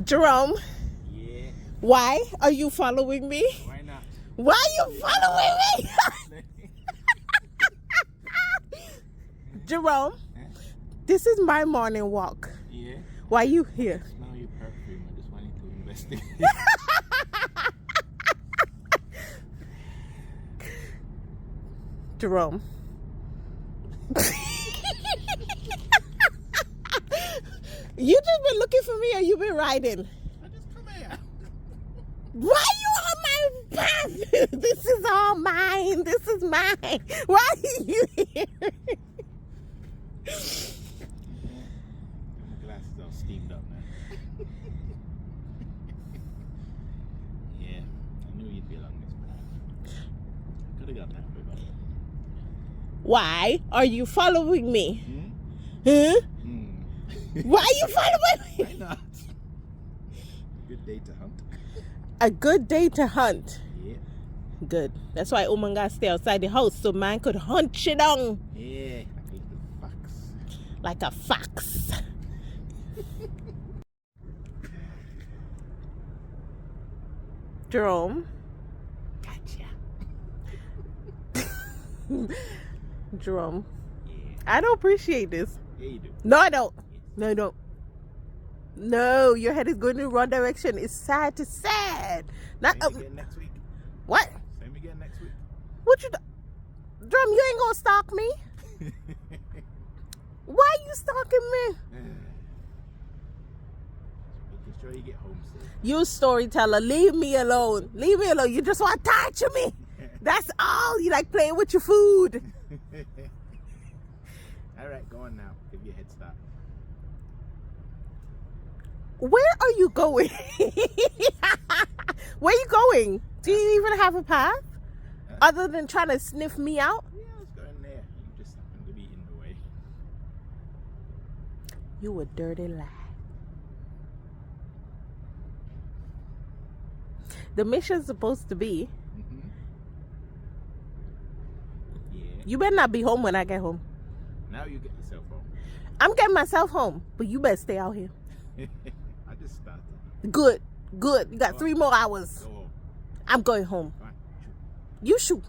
Jerome, Yeah. why are you following me? Why not? Why are you following me? Jerome, this is my morning walk. Yeah. Why you here? Smell your perfume. I just wanted to investigate. Jerome. You just been looking for me or you been riding? I just come here. Why you on my path? This is all mine. This is mine. Why are you here? My glasses all steamed up now. Yeah. I knew you'd be along this path. Could have got that way, but Why are you following me? Hmm? Huh? Hmm. Why are you following Why me? not? Good day to hunt. A good day to hunt. Yeah. Good. That's why woman gotta stay outside the house so man could hunt you down Yeah. Like a little fox. like a fox. Jerome. Gotcha. Jerome. Yeah. I don't appreciate this. Yeah, you do. No, I don't. No, I don't. No, your head is going in the wrong direction. It's sad to sad. Not Same again next week. what? Same again next week. What you do? Drum, you ain't gonna stalk me. Why you stalking me? Making sure you get home safe. You storyteller, leave me alone. Leave me alone. You just want to torture me. That's all. You like playing with your food. All right, go on now. Give you a head start. Where are you going? Where you going? Do you even have a path? Other than trying to sniff me out? Yeah, I was going there. You just happened to be in the way. You a dirty lie. The mission's supposed to be, Mm-hmm. Yeah. you better not be home when I get home. Now you get yourself home. I'm getting myself home, but you better stay out here. I just started. Good, good. You got 3 more hours. Go home. I'm going home. Come on. You shoot.